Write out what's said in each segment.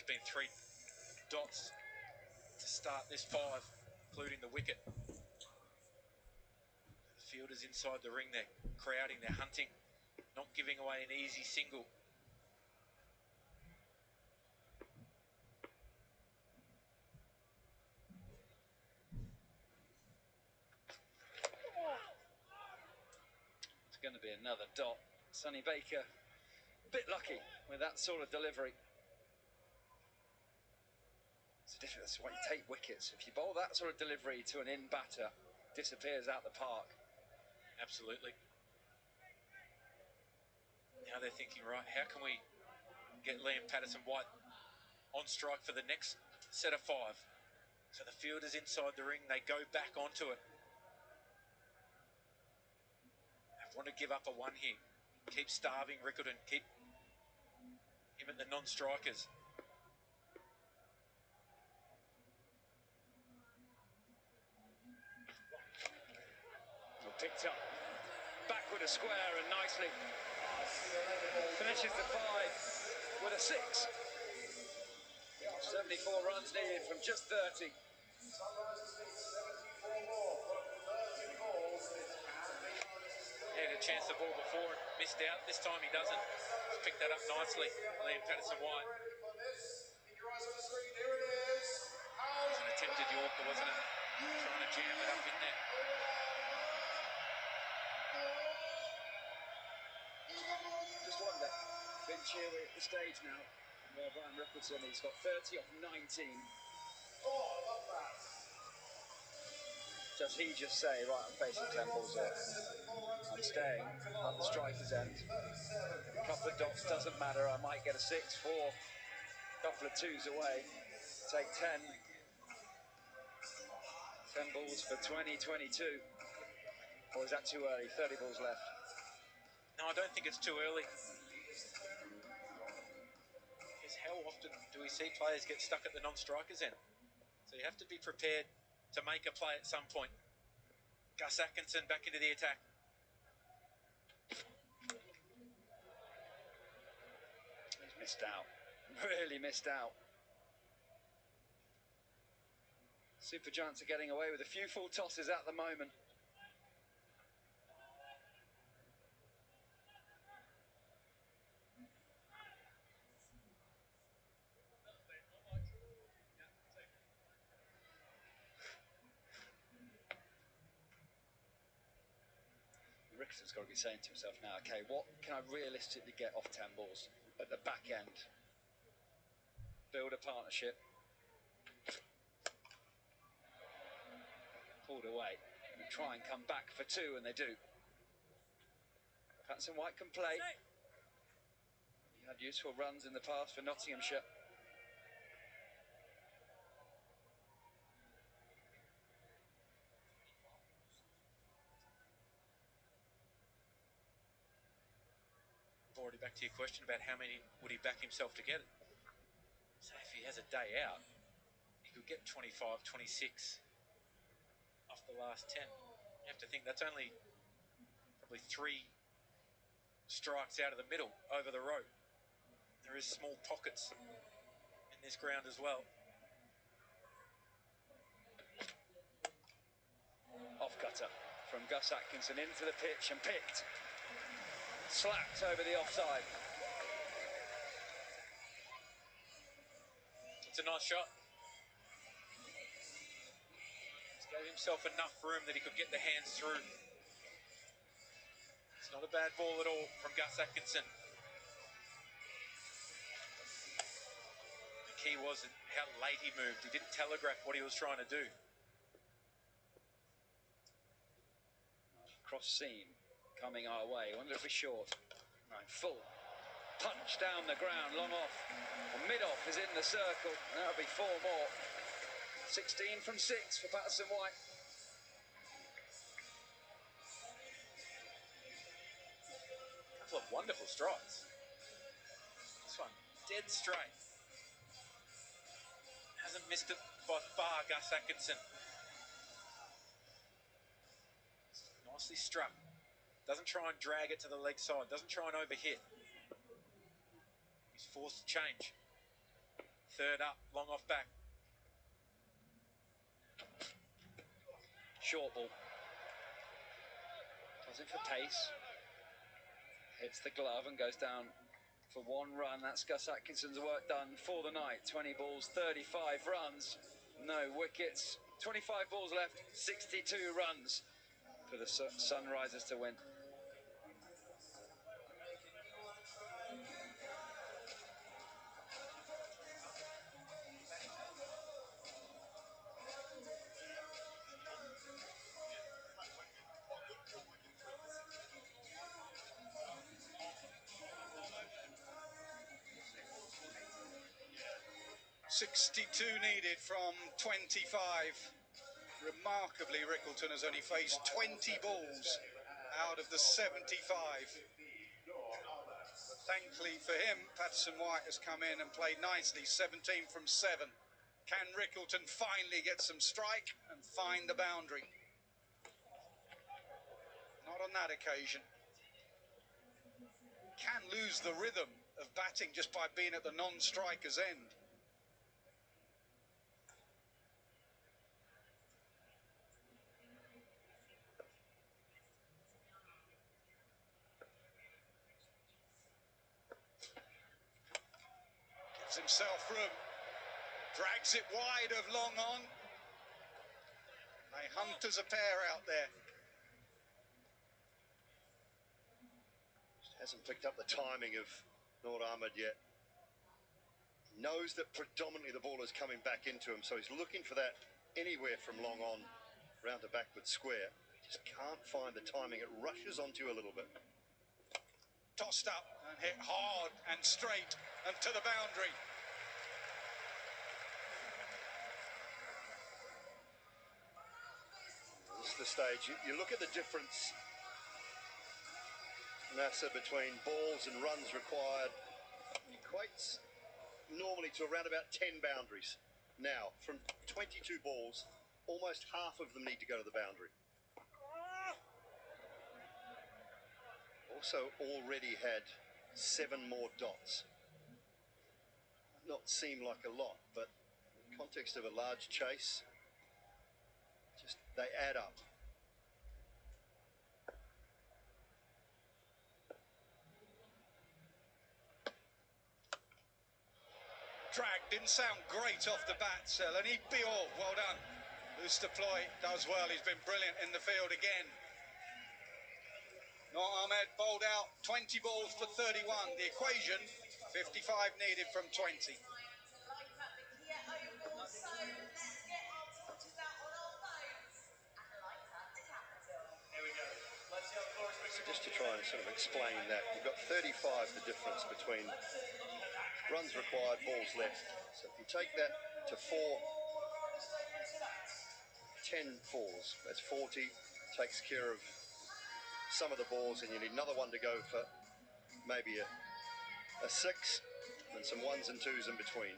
been 3 dots to start this 5, including the wicket. The fielders inside the ring, they're crowding, they're hunting, not giving away an easy single. It's going to be another dot. Sonny Baker, a bit lucky with that sort of delivery. It's different. That's why you take wickets. If you bowl that sort of delivery to an in batter, disappears out the park. Absolutely. Now they're thinking, right, how can we get Liam Patterson-White on strike for the next set of 5? So the fielders inside the ring, they go back onto it. They want to give up a 1 here. Keep starving Rickerton, keep him at the non-strikers. Picked up, backward a square and nicely. Finishes the 5 with a 6. 74 runs needed from just 30. He had a chance to ball before, missed out. This time he doesn't. He's picked that up nicely, Liam Patterson-White. It was an attempted Yorker, wasn't it? Trying to jam it up in there. Just wonder, Ben Cheery at the stage now, where Brian Rickerton, he's got 30 off 19. Does he just say, right, I'm facing 10 balls here. I'm staying at the striker's end. A couple of dots doesn't matter. I might get a 6, 4, a couple of 2s away. Take 10. 10 balls for 2022. Or is that too early? 30 balls left. No, I don't think it's too early. Because how often do we see players get stuck at the non-strikers end? So you have to be prepared to make a play at some point. Gus Atkinson back into the attack. He's missed out. Really missed out. Super Giants are getting away with a few full tosses at the moment. Rickerton's got to be saying to himself now, okay, what can I realistically get off 10 balls at the back end? Build a partnership. Pulled away. And try and come back for 2, and they do. Patterson-White can play. He had useful runs in the past for Nottinghamshire. Already back to your question about how many would he back himself to get it. So if he has a day out, he could get 25, 26 off the last 10. You have to think that's only probably 3 strikes out of the middle over the rope. There is small pockets in this ground as well. Off cutter from Gus Atkinson into the pitch and picked. Slapped over the offside. It's a nice shot. Just gave himself enough room that he could get the hands through. It's not a bad ball at all from Gus Atkinson. The key was how late he moved. He didn't telegraph what he was trying to do. Cross seam coming our way. Wonder if we're short. Right, full punch down the ground, long off. And mid-off is in the circle. That'll be 4 more. 16 from 6 for Patterson-White. A couple of wonderful strikes. This one, dead straight. Hasn't missed it by far, Gus Atkinson. Nicely struck. Doesn't try and drag it to the leg side. Doesn't try and overhit. He's forced to change. Third up, long off back. Short ball. Does it for pace. Hits the glove and goes down for one run. That's Gus Atkinson's work done for the night. 20 balls, 35 runs, no wickets. 25 balls left, 62 runs for the Sunrisers to win. "62 needed from 25. Remarkably, Rickleton has only faced 20 balls out of the 75. But thankfully for him, Patterson White has come in and played nicely, 17 from 7. Can Rickleton finally get some strike and find the boundary? Not on that occasion. Can lose the rhythm of batting just by being at the non-striker's end. Gives himself room. Drags it wide of long on. They hunt as a pair out there. Just hasn't picked up the timing of Noor Ahmed yet. He knows that predominantly the ball is coming back into him, so he's looking for that anywhere from long on round to backward square. He just can't find the timing. It rushes onto you a little bit. Tossed up and hit hard and straight and to the boundary. This is the stage. You look at the difference, Nasser, between balls and runs required. It equates normally to around about 10 boundaries. Now, from 22 balls, almost half of them need to go to the boundary. Also already had 7 more dots. Not seem like a lot, but in the context of a large chase, just they add up. Drag didn't sound great off the bat, Selene. Bior, well done. Ustaploy does well. He's been brilliant in the field again. Noor Ahmed bowled out 20 balls for 31. The equation, 55 needed from 20. So just to try and sort of explain that, you've got 35, the difference between runs required, balls left. So if you take that to 4, 10 fours, that's 40, takes care of some of the balls, and you need another one to go for maybe a 6 and some 1s and 2s in between.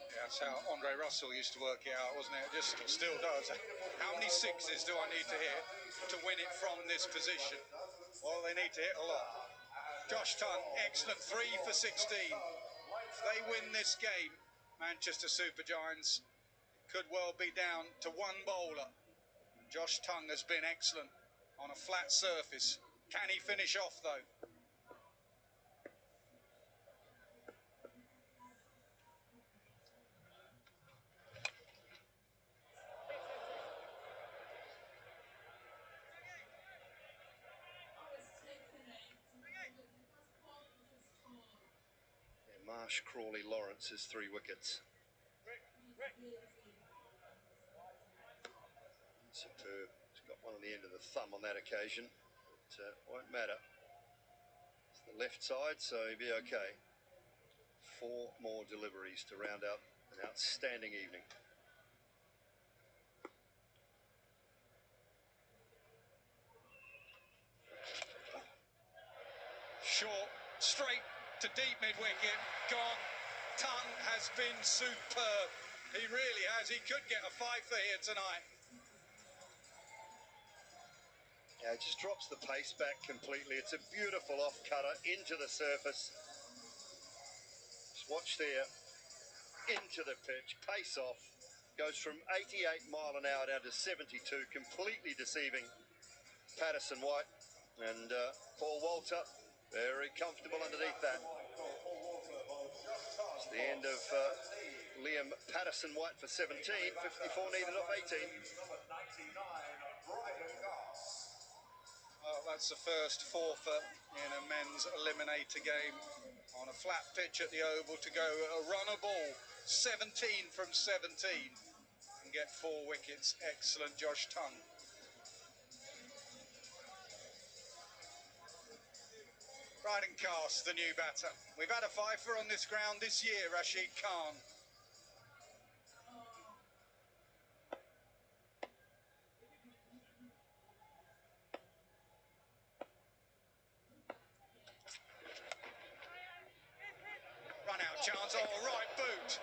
Yeah, that's how Andre Russell used to work it out, wasn't it? It just still does. How many 6s do I need to hit to win it from this position? Well, they need to hit a lot. Josh Tongue, excellent, 3 for 16. If they win this game, Manchester Supergiants could well be down to 1 bowler. Josh Tongue has been excellent on a flat surface. Can he finish off, though? Marsh, Crawley, Lawrence is 3 wickets. Superb. He's got one on the end of the thumb on that occasion. But won't matter. It's the left side, so he'll be okay. 4 more deliveries to round out an outstanding evening. Short, straight to deep mid-wicket, gone. Tongue has been superb. He really has. He could get a 5 for here tonight. Yeah, it just drops the pace back completely. It's a beautiful off-cutter into the surface. Just Watch there, into the pitch, pace off, goes from 88 mile an hour down to 72, completely deceiving Patterson White. And Paul Walter, very comfortable underneath that. It's the end of Liam Patterson White for 17, 54 needed off 18. Well, that's the first forfeit in a men's eliminator game on a flat pitch at the Oval to go a runner ball, 17 from 17, and get 4 wickets. Excellent, Josh Tongue. Ryden Cast, the new batter. We've had a fifer on this ground this year, Rashid Khan. Run out chance, oh, right boot.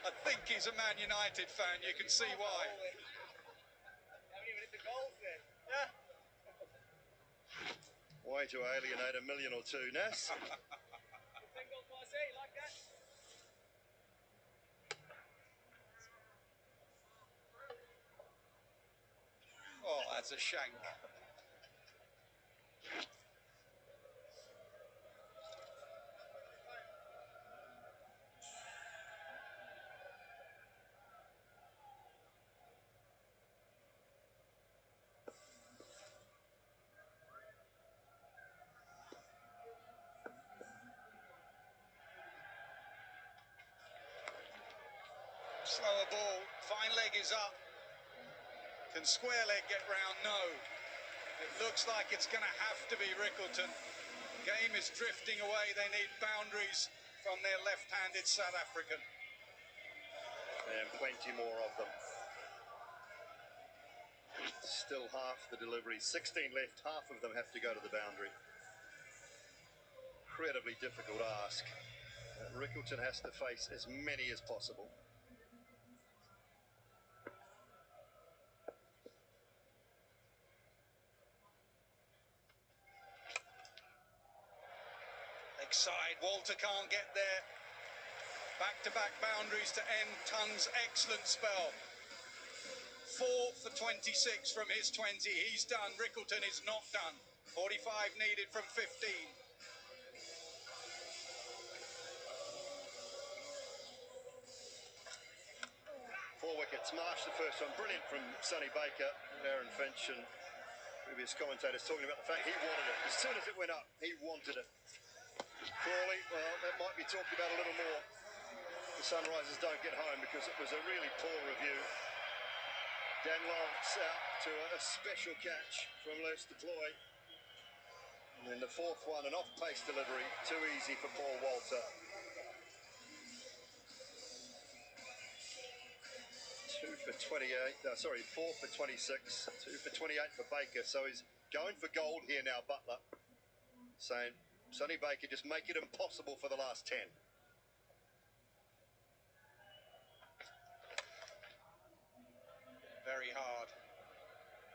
I think he's a Man United fan, you can see why. Haven't even hit the goals then. Yeah. Way to alienate a million or two, Nas. 10 goals plus 8, like that. Oh, that's a shank. Slower ball, fine leg is up. Can square leg get round? No. It looks like it's going to have to be Rickleton. Game is drifting away. They need boundaries from their left-handed South African. And plenty more of them. Still half the delivery. 16 left. Half of them have to go to the boundary. Incredibly difficult ask. Rickleton has to face as many as possible. Leg side, Walter can't get there. Back-to-back boundaries to end Tongue's excellent spell. 4 for 26 from his 20. He's done. Rickleton is not done. 45 needed from 15. 4 wickets. Marsh the first one. Brilliant from Sonny Baker. Aaron Finch and previous commentators talking about the fact he wanted it. As soon as it went up, he wanted it. Crawley, well, that might be talked about a little more. The Sunrisers don't get home because it was a really poor review. Dan Lawrence out to a special catch from Les Deploy. And then the fourth one, an off-pace delivery. Too easy for Paul Walter. 4 for 26, 2 for 28 for Baker. So he's going for gold here now, Butler. Saying, Sonny Baker, just make it impossible for the last 10. Very hard.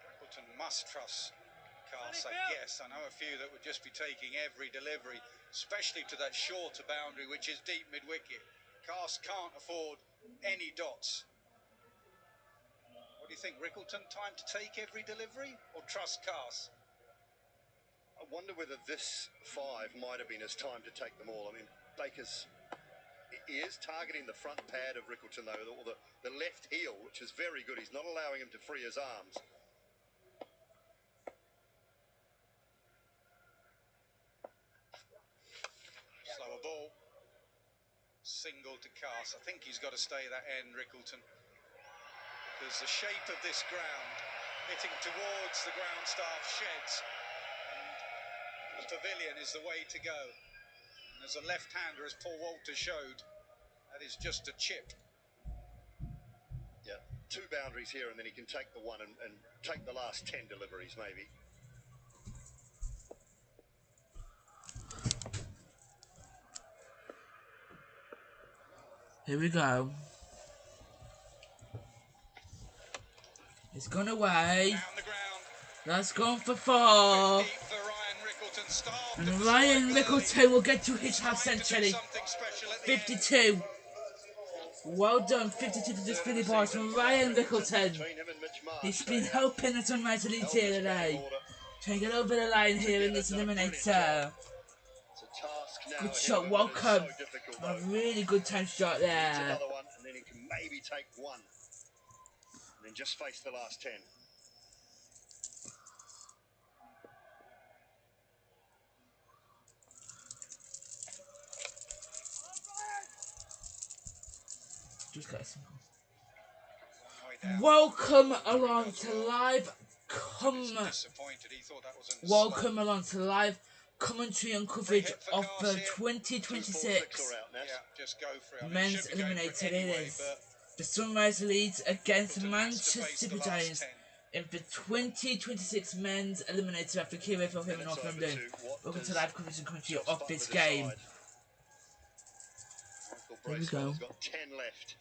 Rickleton must trust Cast, I guess. I know a few that would just be taking every delivery, especially to that shorter boundary, which is deep mid-wicket. Cast can't afford any dots. What do you think, Rickleton? Time to take every delivery or trust Cast? I wonder whether this 5 might have been his time to take them all. I mean, he is targeting the front pad of Rickleton, though, or the left heel, which is very good. He's not allowing him to free his arms. Slower ball. Single to Cast. I think he's got to stay that end, Rickleton. Because the shape of this ground, hitting towards the ground staff sheds, and the pavilion is the way to go. And as a left-hander, as Paul Walter showed, that is just a chip. Yeah, 2 boundaries here, and then he can take the one and take the last 10 deliveries, maybe. Here we go. It's gone away. Down the ground. That's gone for 4. Deep for Ryan Rickleton, Starved And of the Ryan strike Mickleton will get to his half early, trying to do century. something special at the end. 52. Well done, 52 for this Philly bars from Ryan Mickleton. Between him and Mitch Marsh, He's been they helping the Sunrise Elite held here this batting today. order Trying to get over the line here in this together, done a brilliant eliminator. job. It's a task now Good ahead shot, of him that is welcome. so difficult, A though. really good time shot Needs there. another one, and then he can maybe take one. And then just face the last 10. Just got a single. Way down. Welcome along to live. Disappointed. He thought that was in the Welcome along to live commentary and coverage of the 2026 Yeah, just go for it. I mean, men's should be going for eliminator. it anyway, It is but the Sunrise Elite against Middleton has to Manchester face the Super last Giants 10. in the 2026 men's eliminator after Kiev for him in North London. Welcome to live coverage and commentary of this game. There we go. He's got 10 left.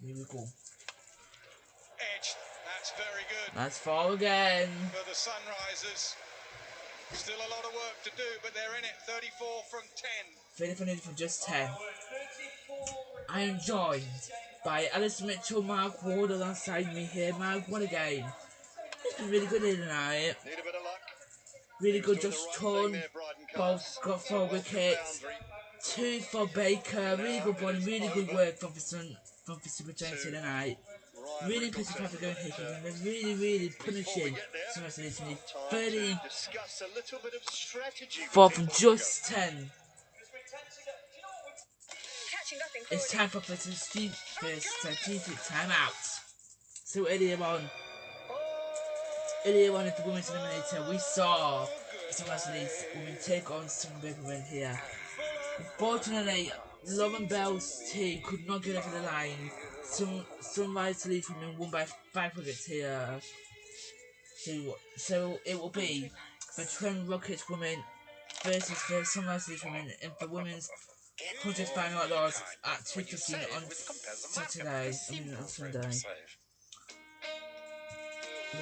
Here we go. Edge. That's very good That's foul again. for the Sunrisers. Still a lot of work to do, but they're in it. 34 from 10. 34 from just 10. I am joined by Alice Mitchell, Mark Ward alongside me here. Mark, what a game. It's been really good here tonight. Need a bit of luck. Really good, Doing Josh the right thing Torn. there, Bryden Both Cast. got 4 wickets. Boundary. 2 for Baker. Really good bowling, really good work from the Super Giants here tonight. Ryan Really impressive Mickleton. how they're going here. And they're really punishing some of the Time 30 to discuss a little bit of strategy. for with from Tim just 10. It's Catching time for President Steve first strategic timeout. So earlier on in the women's eliminator, we saw some Lee's women take on some big women here. Unfortunately, Lauren Bell's team could not get over the line. Sunrise Elite women won by 5 wickets here. So it will be the Trent Rockets women versus the Sunrise Elite women in the women's 100th final at Lords at 2:15 on Saturday. On Sunday.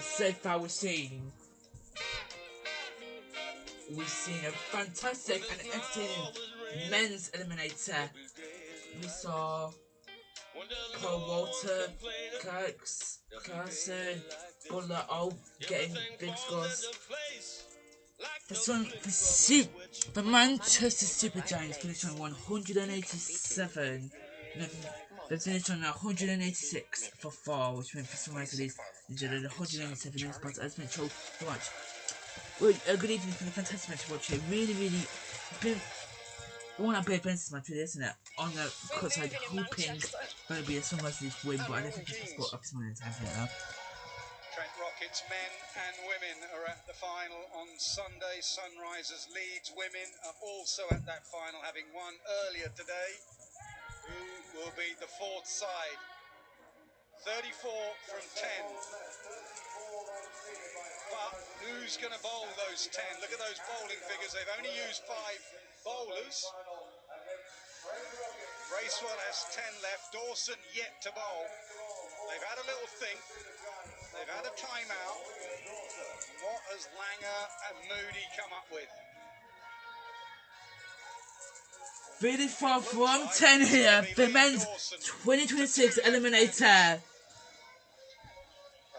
So far we've seen a fantastic and entertaining men's eliminator. We saw Paul Walter, Carson, Butler all getting big scores. The Manchester Super Giants finished on 187. They finished on 186 for 4, which meant for Sunrise Elite they did 187 in the spot. As Mitchell to watch. Well, good evening for the fantastic match to watch here. Really been one of Brave Ben's match, really, isn't it? On the cut side, hoping there'll be a Sunrise Elite win, but I don't think it's possible up to my time here now. Trent Rockets men and women are at the final on Sunday. Sunrisers Leeds women are also at that final, having won earlier today. Who will be the 4th side? 34 from 10. But who's going to bowl those 10? Look at those bowling figures. They've only used 5 bowlers. Bracewell has 10 left. Dawson yet to bowl. They've had a little think. They've had a timeout. What has Langer and Moody come up with? 34 from 10 here, the men's 2026 eliminator.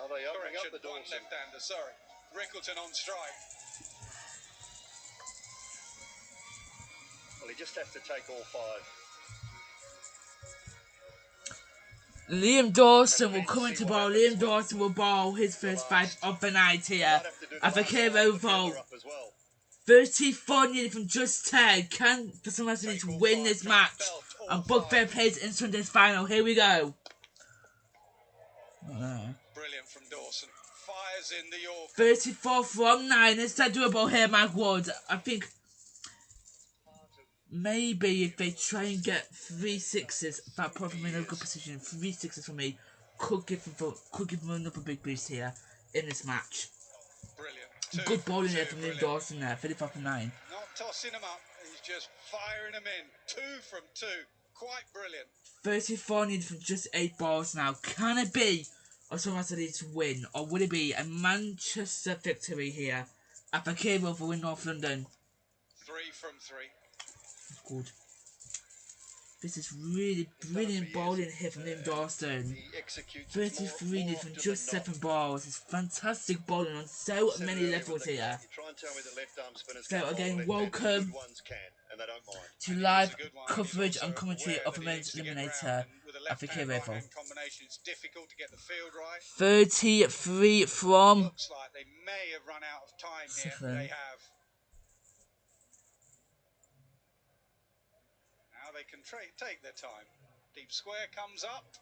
Are they opening up Correction, the one Dawson? left-hander, sorry. Rickleton on strike. Well, he just has to take all 5. Liam Dawson will come into bowl. Liam Dawson will bowl his first 5 of the night here. At the Cairo Vault. 34 needed from just 10. Can the Sunrise Elite win this match and book their place in Sunday's final? Here we go. Brilliant from Dawson. Fires in the York. 34 from 9. Is that doable here, Mike Wood? I think maybe if they try and get 3 sixes, that put them in a good position. 3 sixes for me could give them another big boost here in this match. Brilliant. Good bowling there from Liam Dawson there. 35 from 9. Not tossing them up. He's just firing them in. 2 from 2. Quite brilliant. 34 needed from just 8 balls now. Can it be or Storm Saturday to win, or would it be a Manchester victory here at the Cable for win North London? 3 from 3. Good. This is really brilliant bowling here from Liam Dawson. He executes 33 more from often just than not. 7 balls. It's fantastic bowling on so Said it many earlier levels with the here. you try and tell me that left arm spinners So can't again, bowl left-handed. welcome Good ones can, and they don't mind. to And he live is a good one. coverage He's and also commentary aware of that the he men's needs to get eliminator round, and with a of the left-hand, K-Level. right-hand combination, it's difficult to get the field right. 33 from Looks like they may have run out of time here. 7. They have. Now they can take their time. Deep square comes up.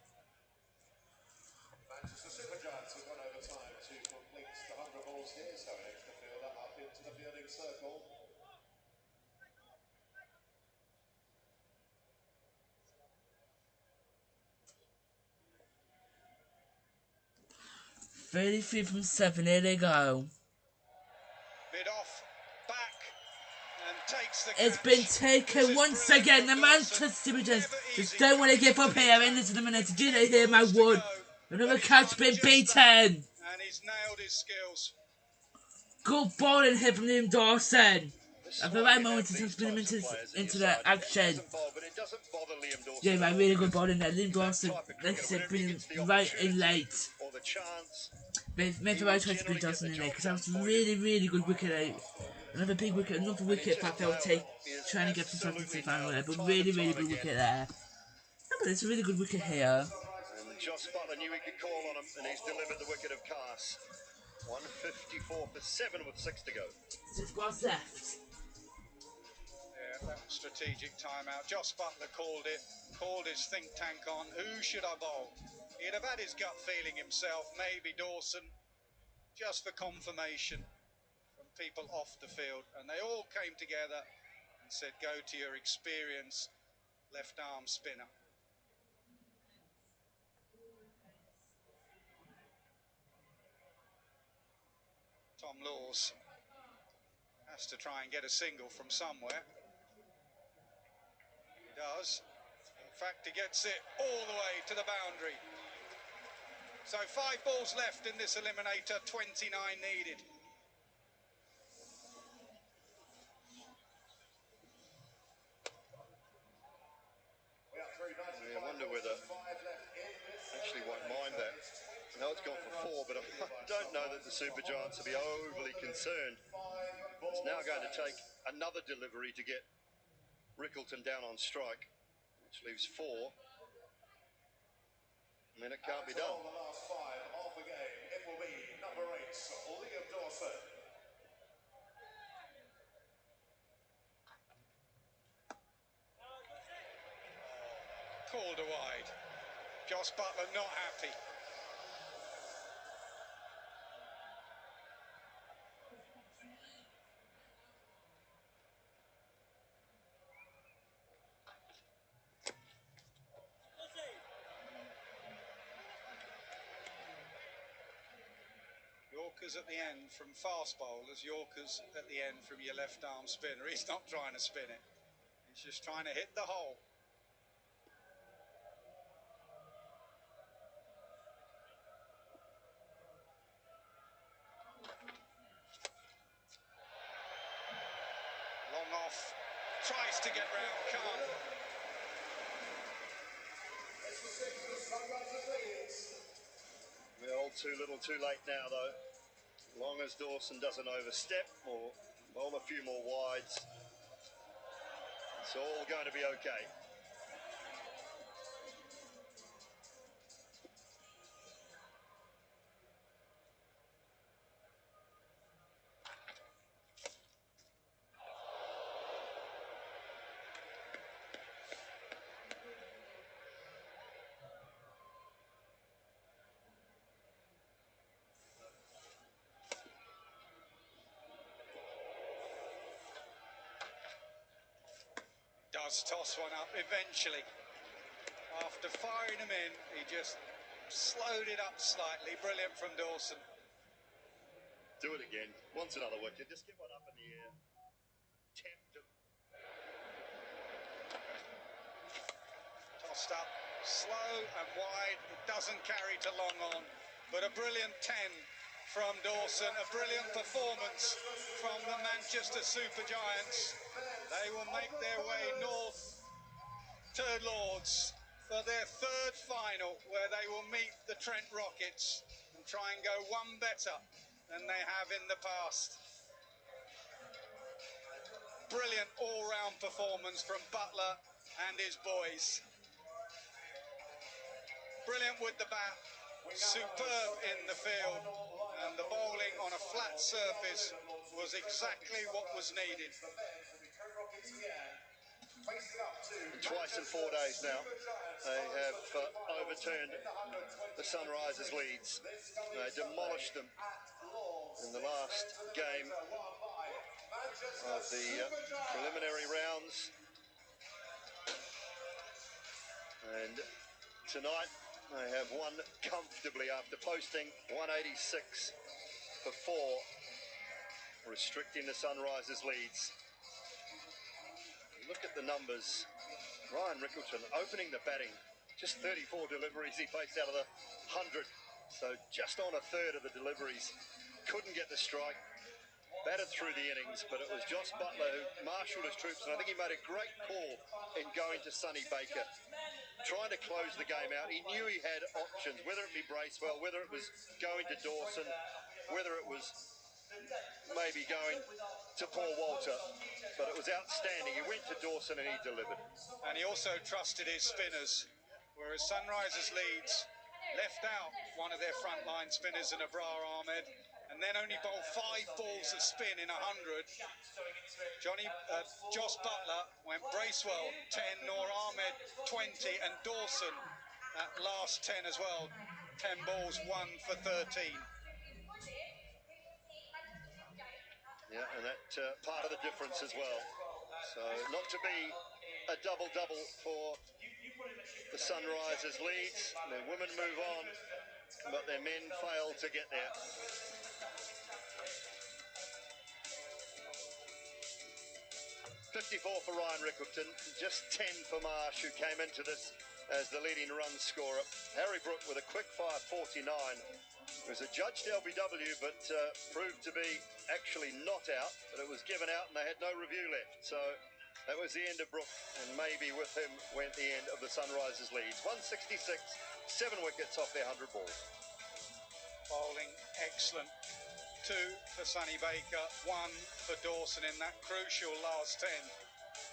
Manchester Super Giants have gone over time to complete the 100 balls here, so an extra fielder up into the fielding circle. $33 from 7, here they go. Mid off, back, and takes the It's catch. been This taken is once brilliant again. from The Dawson. Manchester Super Giants Never just easy don't want to coming give up into the here. attack. In this eliminator, do you 8 hear my balls to word? go, Another but he's catch done been just that, beaten. and he's nailed his skills. Good bowling here from Liam Dawson. This At is the why right you moment have to these spin him types of players in into your the side. He action. doesn't bowl, but it doesn't bother Liam Dawson Yeah, at man, all, really good because bowling there. Liam he's that Dawson, type of like I cricketer. said, Whenever he bringing gets the right in opportunity late. or the chance, Made he the will right choice to bring generally get Dawson the in there job because that done was for really, really good wicket. Another big wicket, another and he wicket just if I failed to nailed take, it. He has trying to get from to absolutely the final nailed there, it but time really, and really time good again. wicket there. No, but it's a really good wicket here. And Josh Butler knew he could call on him, and he's delivered the wicket of Cass. 154 for 7 with 6 to go. 6 balls left. Yeah, that was strategic timeout. Joss Butler called it, called his think tank on. Who should I bowl? He'd have had his gut feeling himself, maybe Dawson, just for confirmation from people off the field. And they all came together and said, go to your experienced left arm spinner. Tom Laws has to try and get a single from somewhere. He does. In fact, he gets it all the way to the boundary. So 5 balls left in this eliminator, 29 needed. I wonder whether actually won't mind that. I know it's gone for 4, but I don't know that the Super Giants will be overly concerned. It's now going to take another delivery to get Rickleton down on strike, which leaves 4. And then it can't be done. The last 5 of the game, it will be number 8, Liam Dawson. Called a wide. Joss Butler not happy. Yorkers at the end from fast bowlers, Yorkers at the end from your left arm spinner. He's not trying to spin it. He's just trying to hit the hole. Long off, tries to get round, can't. Well, too little, too late now, though. As long as Dawson doesn't overstep or bowl a few more wides, it's all going to be okay. Does toss one up eventually. After firing him in, he just slowed it up slightly. Brilliant from Dawson. Do it again. Wants another wicket. Just get one up in the air. Tempt him. Tossed up, slow and wide. It doesn't carry to long on. but a brilliant 10 from Dawson, a brilliant performance from the Manchester Supergiants. They will make their way north to Lords for their third final, where they will meet the Trent Rockets and try and go one better than they have in the past. Brilliant all-round performance from Butler and his boys. Brilliant with the bat, superb in the field, and the bowling on a flat surface was exactly what was needed. Twice in 4 days now, they have overturned the Sunrisers' leads. They demolished them in the last game of the preliminary rounds. And tonight, they have won comfortably after posting 186 for 4, restricting the Sunrisers' leads. Look at the numbers. Ryan Rickleton opening the batting, just 34 deliveries he faced out of the 100. So just on a third of the deliveries. Couldn't get the strike. Batted through the innings, but it was Josh Butler who marshalled his troops, and I think he made a great call in going to Sonny Baker, trying to close the game out. He knew he had options, whether it be Bracewell, whether it was going to Dawson, whether it was maybe going to Paul Walter, but it was outstanding. He went to Dawson and he delivered. And he also trusted his spinners, whereas Sunrisers Leeds left out one of their frontline spinners in Abrar Ahmed, and then only bowled 5 balls of spin in 100. Josh Butler went Bracewell 10, Noor Ahmed 20, and Dawson at last 10 as well. 10 balls, 1 for 13. Yeah, and that part of the difference as well. So not to be a double-double for the Sunrisers Leeds. Their women move on, but their men fail to get there. 54 for Ryan Rickleton, just 10 for Marsh, who came into this as the leading run scorer. Harry Brook with a quick-fire 49. It was a judged LBW, but proved to be actually not out, but it was given out and they had no review left. So that was the end of Brook, and maybe with him went the end of the Sunrisers Leeds. 166, 7 wickets off their 100 balls. Bowling excellent. 2 for Sonny Baker, 1 for Dawson in that crucial last 10.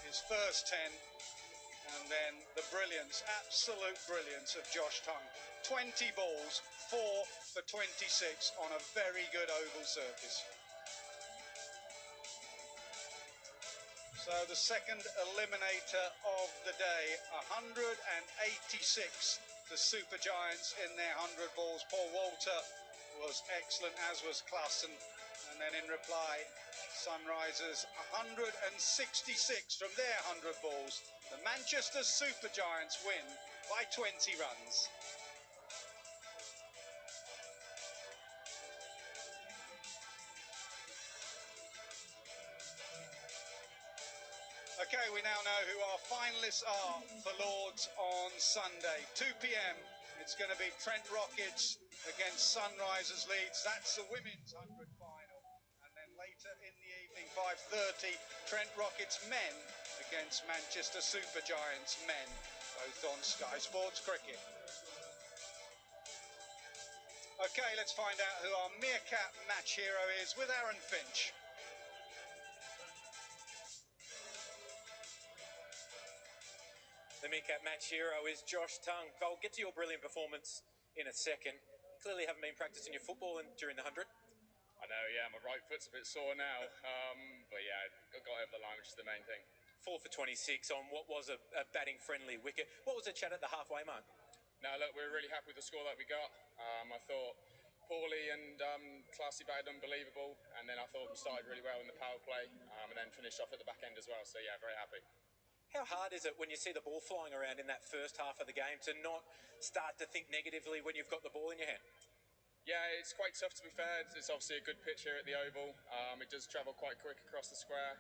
His first 10, and then the brilliance, absolute brilliance of Josh Tongue. 20 balls, 4 for 26 on a very good oval surface. So the second eliminator of the day, 186, the Supergiants in their 100 balls. Paul Walter was excellent, as was Klassen. And then in reply, Sunrisers 166 from their 100 balls. The Manchester Supergiants win by 20 runs. Okay, we now know who our finalists are for Lords on Sunday. 2 p.m. It's going to be Trent Rockets against Sunrisers Leeds. That's the women's 100 final. And then later in the evening, 5:30, Trent Rockets men against Manchester Supergiants men, both on Sky Sports Cricket. Okay, let's find out who our Meerkat match hero is with Aaron Finch. The Meerkat match hero is Josh Tongue. I'll get to your brilliant performance in a second. You clearly haven't been practicing your football during the 100. I know, yeah, my right foot's a bit sore now. But yeah, I got over the line, which is the main thing. 4 for 26 on what was a batting-friendly wicket. What was the chat at the halfway mark? No, look, we were really happy with the score that we got. I thought Paulie and Classy batted unbelievable, and then I thought we started really well in the power play, and then finished off at the back end as well. So yeah, very happy. How hard is it when you see the ball flying around in that first half of the game to not start to think negatively when you've got the ball in your hand? Yeah, it's quite tough, to be fair. It's obviously a good pitch here at the Oval. It does travel quite quick across the square.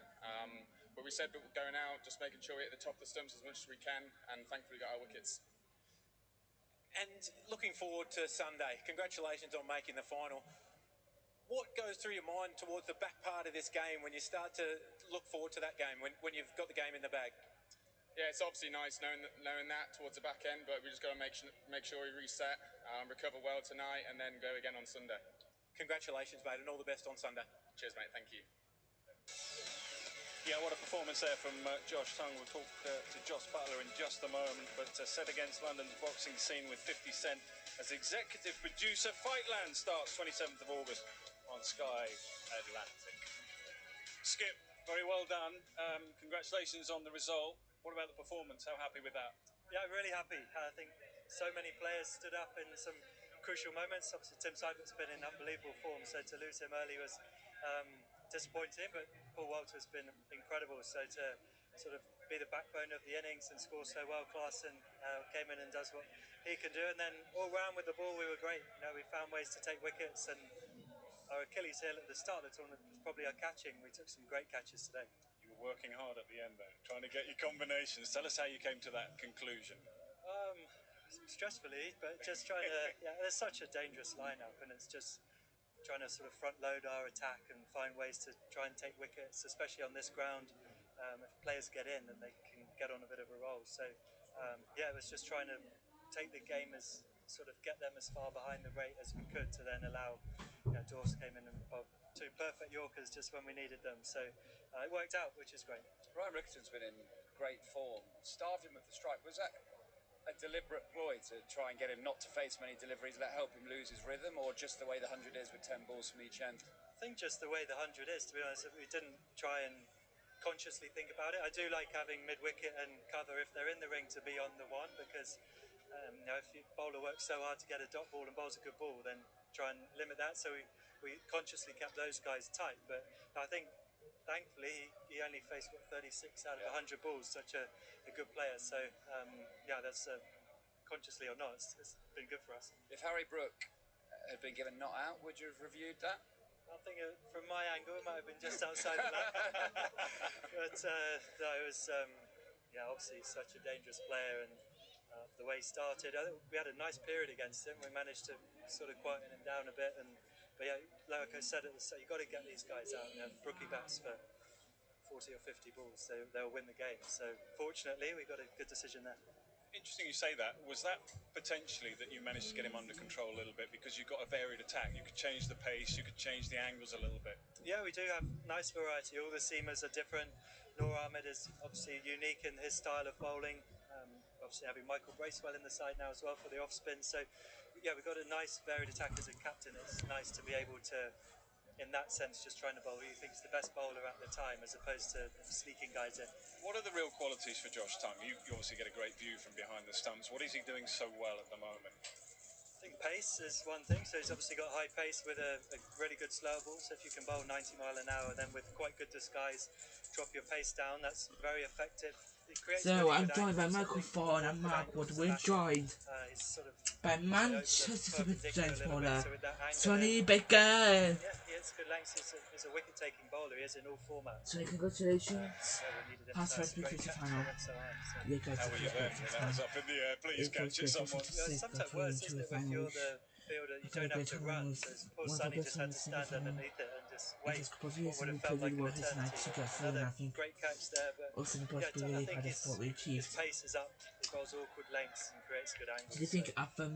But we said going out, just making sure we hit the top of the stumps as much as we can, and thankfully got our wickets. And looking forward to Sunday. Congratulations on making the final. What goes through your mind towards the back part of this game when you start to look forward to that game, when you've got the game in the bag? Yeah, it's obviously nice knowing that towards the back end, but we just got to make sure we reset, recover well tonight, and then go again on Sunday. Congratulations, mate, and all the best on Sunday. Cheers, mate. Thank you. Yeah, what a performance there from Josh Tongue. We'll talk to Joss Butler in just a moment, but set against London's boxing scene with 50 Cent as executive producer. Fightland starts 27th of August on Sky Atlantic. Skip, very well done. Congratulations on the result. What about the performance? How happy with that? Yeah, really happy. I think so many players stood up in some crucial moments. Obviously, Tim Seibert's been in unbelievable form, so to lose him early was disappointing, but Paul Walter's been incredible. So to sort of be the backbone of the innings and score so well, Klaassen came in and does what he can do. And then all round with the ball, we were great. You know, we found ways to take wickets, and our Achilles heel at the start of the tournament was probably our catching. We took some great catches today. You were working hard at the end though, trying to get your combinations. Tell us how you came to that conclusion. Stressfully, but just trying to, yeah, there's such a dangerous lineup, and it's just trying to sort of front load our attack and find ways to try and take wickets, especially on this ground. If players get in, then they can get on a bit of a roll. So yeah, it was just trying to take the game as sort of get them as far behind the rate as we could to then allow, you know, Dawes came in and two perfect Yorkers just when we needed them. So it worked out, which is great. Ryan Rickerton's been in great form. Starved him with the strike. Was that a deliberate ploy to try and get him not to face many deliveries, that help him lose his rhythm, or just the way the 100 is with 10 balls from each end? I think just the way the 100 is, to be honest. We didn't try and consciously think about it. I do like having mid-wicket and cover if they're in the ring to be on the one, because you know, if your bowler works so hard to get a dot ball and bowls a good ball, then try and limit that. So we consciously kept those guys tight. But I think, thankfully, he only faced 36 out of 100 balls. Such a good player. So yeah, that's consciously or not, it's been good for us. If Harry Brook had been given not out, would you have reviewed that? I think from my angle, it might have been just outside of that. But no, it was yeah, obviously such a dangerous player, and the way he started, I think we had a nice period against him. We managed to sort of quieten him down a bit, but yeah, like I said at the start, you've got to get these guys out. You know, Brookie bats for 40 or 50 balls, they'll win the game. So fortunately, we got a good decision there. Interesting you say that. Was that potentially that you managed to get him under control a little bit because you've got a varied attack? You could change the pace, you could change the angles a little bit. Yeah, we do have nice variety. All the seamers are different. Noor Ahmed is obviously unique in his style of bowling. Obviously having Michael Bracewell in the side now as well for the off spin. So yeah, we've got a nice varied attack as a captain. It's nice to be able to, in that sense, just trying to bowl who you think is the best bowler at the time, as opposed to sneaking guys in. What are the real qualities for Josh Tongue? You obviously get a great view from behind the stumps. What is he doing so well at the moment? I think pace is one thing. So he's obviously got high pace with a really good slow ball. So if you can bowl 90 mile an hour, then with quite good disguise, drop your pace down, that's very effective. So I'm joined by Michael Fawn and Mark Wood. We're joined by Manchester City Giants bowler Sonny Baker. Yeah, he has good lengths. He's a wicket-taking bowler. He is in all formats. So congratulations. Pass first wicket to final. How were you then? That was up in the air. Please catch it, someone. It's sometimes worse, isn't it, when you're the fielder, you don't have to run. So poor Sonny just had to stand underneath it and just wait. What would have felt like an eternity. Another great catch there, but yeah, I think his pace is up. He bowls awkward lengths and creates good angles. Do you think at the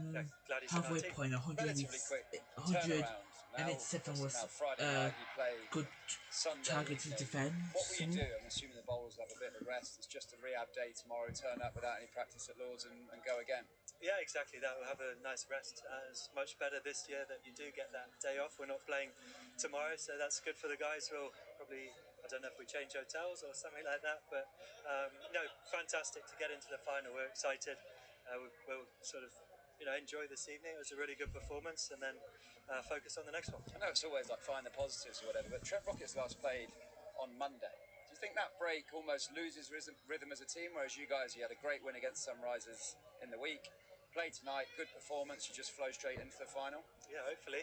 halfway point, 187 was good target to defend? What will you do? I'm assuming the bowlers will have a bit of a rest. It's just a rehab day tomorrow. Turn up without any practice at Lords and go again. Yeah, exactly that. We'll have a nice rest. It's much better this year that you do get that day off. We're not playing tomorrow, so that's good for the guys. We'll probably, I don't know if we change hotels or something like that, but no, fantastic to get into the final. We're excited. We'll sort of, you know, enjoy this evening. It was a really good performance, and then focus on the next one. I know it's always like find the positives or whatever, but Trent Rockets last played on Monday. Do you think that break almost loses rhythm as a team, whereas you guys, you had a great win against Sunrisers in the week? Play tonight, good performance, you just flow straight into the final? Yeah, hopefully.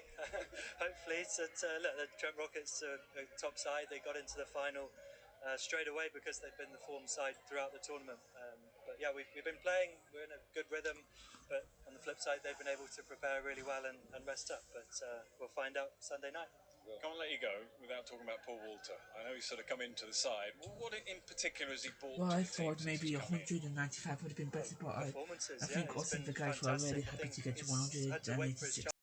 Hopefully. So, look, the Trent Rockets are top side. They got into the final straight away because they've been the form side throughout the tournament. But But yeah, we've been playing. We're in a good rhythm. But on the flip side, they've been able to prepare really well and rest up. But we'll find out Sunday night. Can't let you go without talking about Paul Walter. I know he's sort of come into the side. What in particular has he brought Well, to I the team thought since maybe he's come in? 195 would have been better, but I Performances, think he's also been the guys were really fantastic. I happy think to get to he's had to wait for his 186